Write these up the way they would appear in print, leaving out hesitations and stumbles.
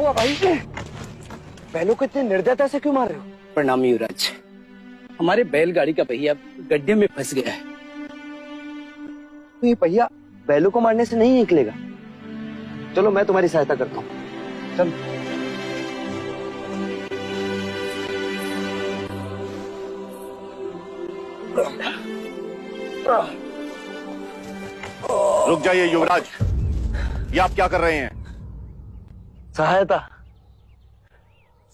हुआ भाई? बैलों को इतने निर्दयता से क्यों मार रहे हो? प्रणाम युवराज, हमारे बैलगाड़ी का पहिया गड्ढे में फंस गया है। तो ये पहिया बैलों को मारने से नहीं निकलेगा। चलो मैं तुम्हारी सहायता करता हूँ। चल। रुक जाइए युवराज, ये आप क्या कर रहे हैं? सहायता।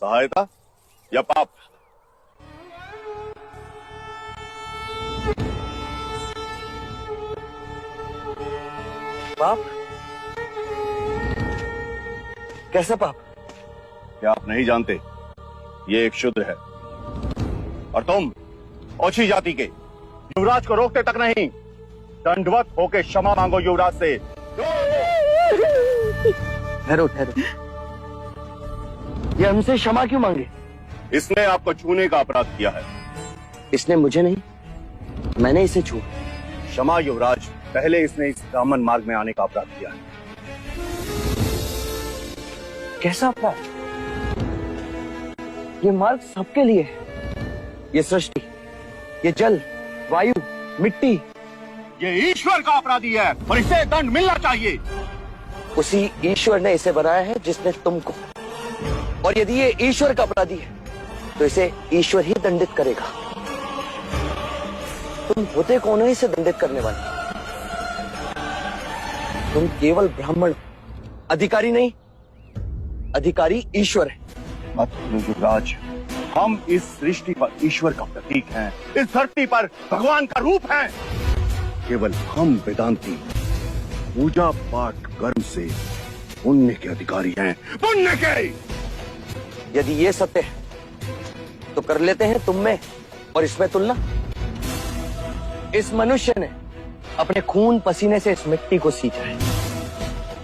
सहायता या पाप? पाप? कैसा पाप? क्या आप नहीं जानते? ये एक शूद्र है और तुम ओछी जाति के युवराज को रोकते तक नहीं, दंडवत होके क्षमा मांगो युवराज से। ठहरो ठहरो, ये हमसे क्षमा क्यों मांगे? इसने आपको छूने का अपराध किया है। इसने मुझे नहीं, मैंने इसे छू। क्षमा युवराज, पहले इसने इस ब्राह्मण मार्ग में आने का अपराध किया है। कैसा अपराध? ये मार्ग सबके लिए है। ये सृष्टि, ये जल, वायु, मिट्टी, ये ईश्वर का अपराधी है और इसे दंड मिलना चाहिए। उसी ईश्वर ने इसे बनाया है जिसने तुमको, और यदि ये ईश्वर का अपराधी है तो इसे ईश्वर ही दंडित करेगा। तुम होते कौन हो इसे दंडित करने वाले? तुम केवल ब्राह्मण, अधिकारी नहीं, अधिकारी ईश्वर है। मत भूलो युवराज, हम इस सृष्टि पर ईश्वर का प्रतीक हैं, इस धरती पर भगवान का रूप है। केवल हम वेदांती पूजा पाठ कर्म से पुण्य के अधिकारी हैं, पुण्य के। यदि ये सत्य है तो कर लेते हैं तुम में और इसमें तुलना। इस मनुष्य ने अपने खून पसीने से इस मिट्टी को सींचा है,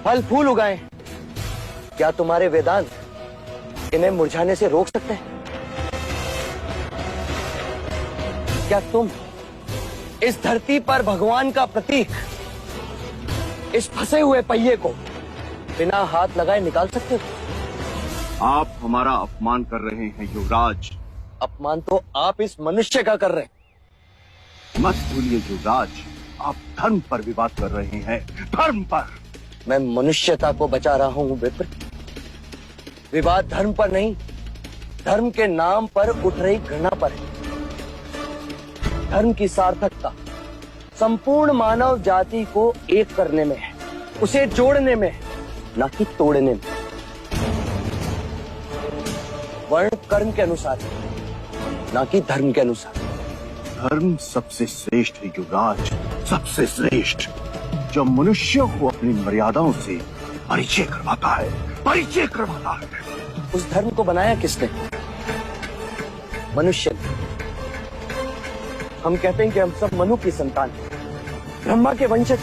फल फूल उगाए। क्या तुम्हारे वेदांत इन्हें मुरझाने से रोक सकते हैं? क्या तुम इस धरती पर भगवान का प्रतीक, इस फंसे हुए पहिए को बिना हाथ लगाए निकाल सकते हो? आप हमारा अपमान कर रहे हैं युवराज। अपमान तो आप इस मनुष्य का कर रहे हैं। मत भूलिए युवराज, आप धर्म पर विवाद कर रहे हैं, धर्म पर। मैं मनुष्यता को बचा रहा हूं विप्र। विवाद धर्म पर नहीं, धर्म के नाम पर उठ रही घृणा पर है। धर्म की सार्थकता संपूर्ण मानव जाति को एक करने में है, उसे जोड़ने में है, ना कि तोड़ने में। वर्ण कर्म के अनुसार, ना कि धर्म के अनुसार। धर्म सबसे श्रेष्ठ है युवराज, सबसे श्रेष्ठ, जो मनुष्य को अपनी मर्यादाओं से परिचय करवाता है, परिचय करवाता है। उस धर्म को बनाया किसने? मनुष्य ने। हम कहते हैं कि हम सब मनु की संतान हैं, ब्रह्मा के वंशज।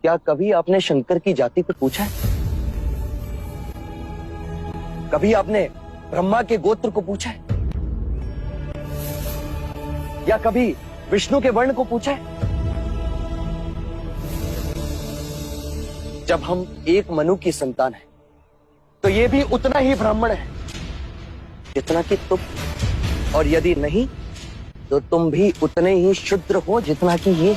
क्या कभी आपने शंकर की जाति पर पूछा है? कभी आपने ब्रह्मा के गोत्र को पूछा है? या कभी विष्णु के वर्ण को पूछा है? जब हम एक मनु की संतान हैं, तो ये भी उतना ही ब्राह्मण है जितना कि तुम, और यदि नहीं तो तुम भी उतने ही शूद्र हो जितना कि ये।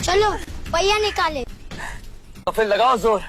चलो पहिया निकाले। तो फिर लगाओ जोर।